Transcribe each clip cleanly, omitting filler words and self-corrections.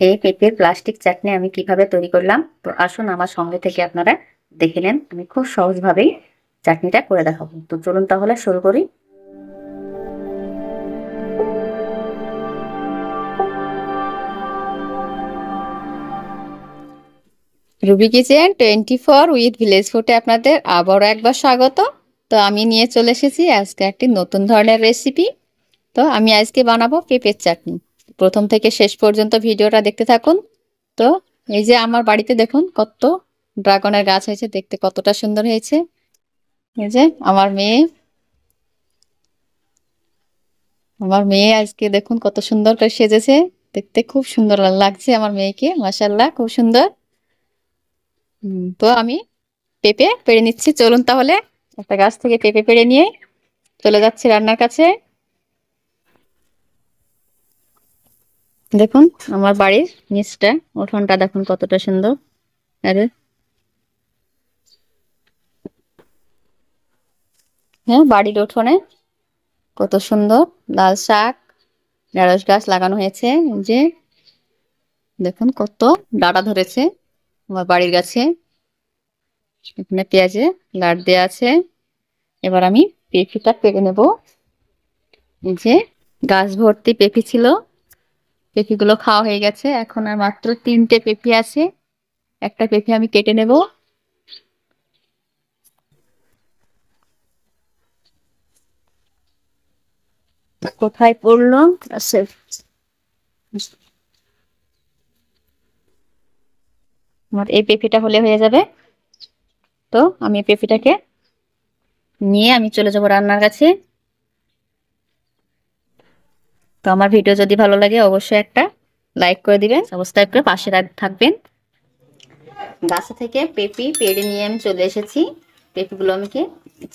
এই পেঁপের প্লাস্টিক চাটনি আমি কিভাবে তৈরি করলাম, তো আসুন আমার সঙ্গে থেকে আপনারা দেখে নেন। আমি খুব সহজভাবেই চাটনিটা করে দেখাবো। তো চলুন তাহলে শুরু করি। রুবি কিচেন 24 উইথ ভিলেজ ফুডে আপনাদের আবারও একবার স্বাগত। তো আমি নিয়ে চলে এসেছি আজকে একটি নতুন ধরনের রেসিপি। তো আমি আজকে বানাবো পেঁপের চাটনি। প্রথম থেকে শেষ পর্যন্ত ভিডিওটা দেখতে থাকুন। তো এই যে আমার বাড়িতে দেখুন কত ড্রাগনের গাছ হয়েছে, দেখতে কতটা সুন্দর হয়েছে। এই যে আমার মেয়ে আজকে দেখুন কত সুন্দর করে সেজেছে, দেখতে খুব সুন্দর লাগছে আমার মেয়েকে, মাশাআল্লাহ খুব সুন্দর। তো আমি পেঁপে পেড়ে নিচ্ছি, চলুন তাহলে একটা গাছ থেকে পেঁপে পেড়ে নিয়ে চলে যাচ্ছি রান্নার কাছে। দেখুন আমার বাড়ির নিচটা, উঠোনটা দেখুন কতটা সুন্দর। আরে হ্যাঁ, বাড়ির উঠোনে কত সুন্দর লাল শাক, ঢেঁড়স গাছ লাগানো হয়েছে। এই যে দেখুন কত ডাঁটা ধরেছে আমার বাড়ির গাছে। এখানে পেঁয়াজে লাট দেওয়া আছে। এবার আমি পেঁপেটা পেড়ে নেব। এই যে গাছ ভর্তি পেঁপে ছিল, পেঁপেগুলো খাওয়া হয়ে গেছে, এখন আর মাত্র 3টে পেঁপে আছে। একটা পেঁপে আমি কেটে নেব। কোথায় পড়লো? আচ্ছা, আমার এই পেঁপেটা হলে হয়ে যাবে। তো আমি পেঁপেটাকে নিয়ে আমি চলে যাব রান্নার কাছে। তো আমার ভিডিও যদি ভালো লাগে অবশ্যই একটা লাইক করে দিবেন, সাবস্ক্রাইব করে পাশে থাকবেন। গাছ থেকে পেঁপে পেড়ে নিয়ে আমি চলে এসেছি। পেঁপেগুলো আমাকে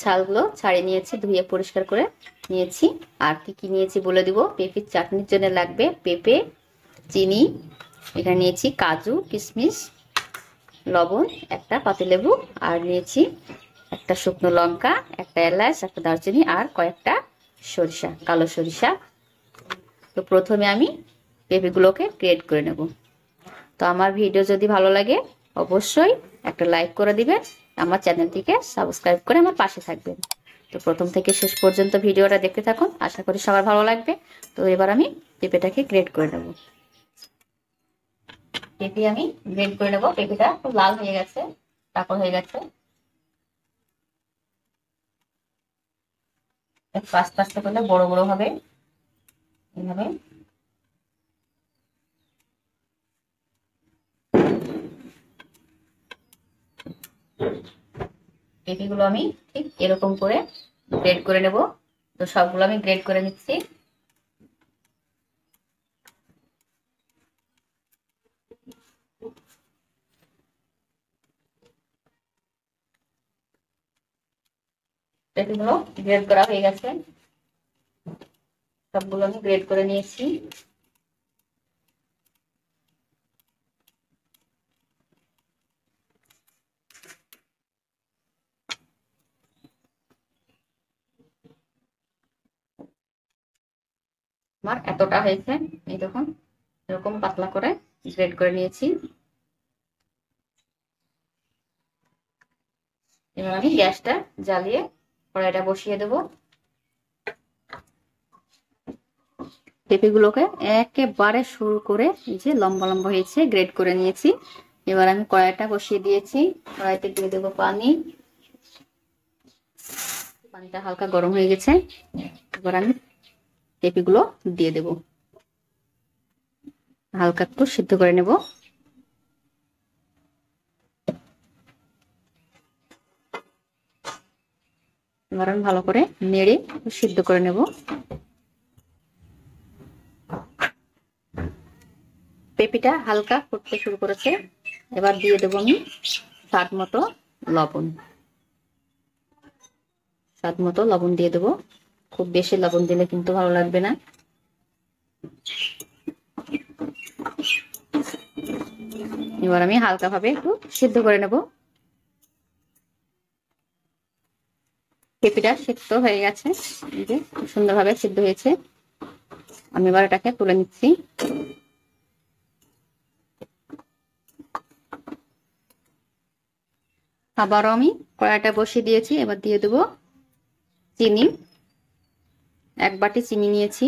ছালগুলো ছাড়িয়ে নিয়েছি, ধুয়ে পরিষ্কার করে নিয়েছি। আর কি কি নিয়েছি বলে দিব। পেঁপের চাটনির জন্য লাগবে পেঁপে, চিনি, এখানে নিয়েছি কাজু কিশমিশ, লবণ, একটা পাতিলেবু, আর নিয়েছি একটা শুকনো লঙ্কা, একটা এলাচ, একটা দারচিনি, আর কয়েকটা সরিষা, কালো সরিষা। তো প্রথমে আমি পেঁপেগুলোকে গ্রেট করে নেব। তো আমার ভিডিও যদি ভালো লাগে অবশ্যই একটা লাইক করে দিবেন, আমার চ্যানেলটিকে সাবস্ক্রাইব করে আমার পাশে থাকবেন। তো প্রথম থেকে শেষ পর্যন্ত ভিডিওটা দেখতে থাকুন, আশা করি সবার ভালো লাগবে। তো এবার আমি পেঁপেটাকে গ্রেট করে নেব। পেঁপে আমি গ্রেট করে নেব। পেঁপেটা খুব লাল হয়ে গেছে, তারপর হয়ে গেছে, একটু আস্তে আস্তে করলে বড় বড় হবে এইভাবে। পেঁপেগুলো আমি ঠিক এরকম করে গ্রেড করে নেব। তো সবগুলো আমি গ্রেড করে নিচ্ছি। পেঁপেগুলো গ্রেড করা হয়ে গেছে, সবগুলো আমি গ্রেড করে নিয়েছি। আমার এতটা হয়েছে, এই দেখুন এরকম পাতলা করে গ্রেড করে নিয়েছি। এবার আমি গ্যাসটা জ্বালিয়ে কড়াইটা বসিয়ে দেব। পেঁপেগুলোকে একেবারে সরু করে এই যে লম্বা লম্বা হয়েছে গ্রেড করে নিয়েছি। এবার আমি কড়াইটা বসিয়ে দিয়েছি, কড়াইতে দিয়ে দেবো পানি। পানিটা হালকা গরম হয়ে গেছে, এবার আমি পেঁপেগুলো দিয়ে দেব, হালকা একটু সিদ্ধ করে নেব। এবার আমি ভালো করে নেড়ে সিদ্ধ করে নেব। পেঁপেটা হালকা ফুটতে শুরু করেছে, এবার দিয়ে দেবো আমি স্বাদ মতো লবণ। স্বাদ মতো লবণ দিয়ে দেবো, খুব বেশি লবণ দিলে কিন্তু ভালো লাগবে না। এবার আমি হালকা ভাবে একটু সিদ্ধ করে নেব। পেঁপেটা সিদ্ধ হয়ে গেছে, এই যে খুব সুন্দরভাবে সিদ্ধ হয়েছে। আমি এবার এটাকে তুলে নিচ্ছি। আবারও আমি কড়াইটা বসিয়ে দিয়েছি। এবার দিয়ে দেবো চিনি। 1 বাটি চিনি নিয়েছি।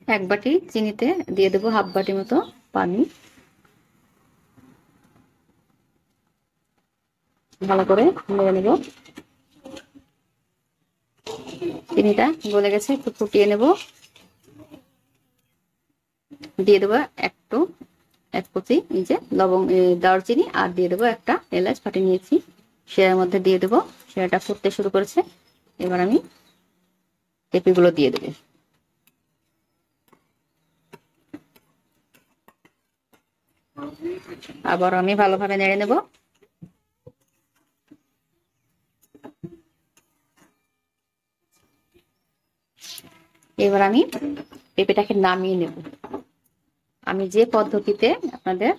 1 বাটি চিনিতে দিয়ে দেবো 1/2 বাটি মতো পানি। ভালো করে নেড়ে নেব। চিনিটা গলে গেছে, একটু ফুটিয়ে নেব। দিয়ে দেবো এক কুচি এই যে দারচিনি, আর দিয়ে দেবো একটা এলাচ ফাটিয়ে নিয়েছি, সেটার মধ্যে দিয়ে দেবো। সেটা ফুটতে শুরু করেছে। এবার আমি পেঁপেগুলো দিয়ে দেবো। আবার আমি ভালোভাবে নেড়ে নেব। এবার আমি পেঁপেটাকে নামিয়ে নেব। আমি যে পদ্ধতিতে আপনাদের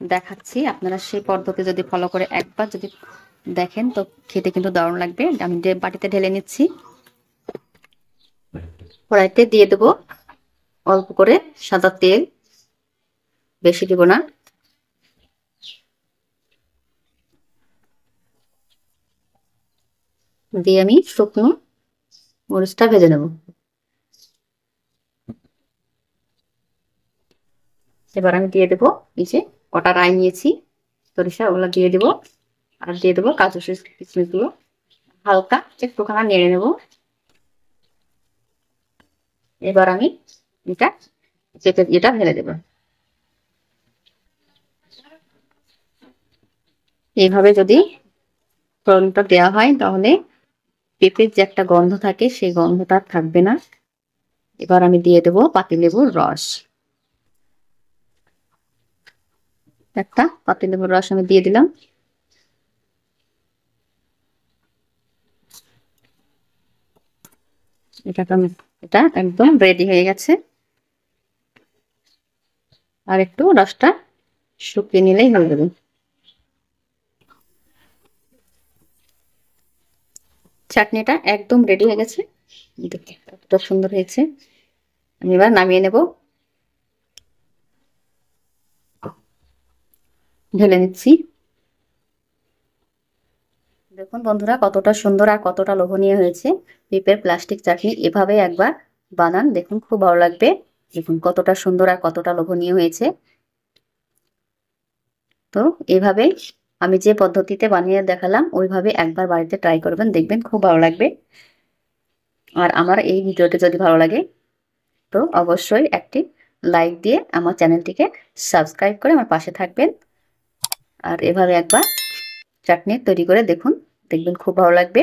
দেখাচ্ছি, আপনারা সেই পদ্ধতি যদি ফলো করে একবার যদি দেখেন তো খেতে কিন্তু দারুণ লাগবে। আমি বাটিতে ঢেলে নিচ্ছি। কড়াইতে দিয়ে দেবো অল্প করে সাদা তেল, বেশি দেব না। দিয়ে আমি শুকনো মরিচটা ভেজে নেব। এবার আমি দিয়ে দেবো এই যে কটা রাই নিয়েছি সরিষা, ওগুলো দিয়ে দেবো। আর দিয়ে দেবো কাজু কিশমিশ গুলো। হালকা একটুখানা নেড়ে নেব। এবার আমি এটা ঢেলে দেবো। এইভাবে যদি ফোড়নটা দেওয়া হয় তাহলে পেঁপের যে একটা গন্ধ থাকে সেই গন্ধটা থাকবে না। এবার আমি দিয়ে দেবো পাতিলেবুর রস। একটা পাতিলেবুর রস আমি দিয়ে দিলাম। এটা একদম রেডি হয়ে গেছে। আর একটু রসটা শুকিয়ে নিলেই হয়ে যাবে। চাটনিটা একদম রেডি হয়ে গেছে। দেখতে কতটা সুন্দর হয়েছে। আমি এবার নামিয়ে নেব। ঢেলে নিচ্ছি। দেখুন বন্ধুরা কতটা সুন্দর আর কতটা লোভনীয় হয়েছে পেঁপের প্লাস্টিক চাটনি। এভাবে একবার বানান, দেখুন খুব ভালো লাগবে। দেখুন কতটা সুন্দর আর কতটা লোভনীয় হয়েছে। তো এভাবে আমি যে পদ্ধতিতে বানিয়ে দেখালাম ওইভাবে একবার বাড়িতে ট্রাই করবেন, দেখবেন খুব ভালো লাগবে। আর আমার এই ভিডিওটি যদি ভালো লাগে তো অবশ্যই একটি লাইক দিয়ে আমার চ্যানেলটিকে সাবস্ক্রাইব করে আমার পাশে থাকবেন। আর এভাবে একবার চাটনি তৈরি করে দেখুন, দেখবেন খুব ভালো লাগবে।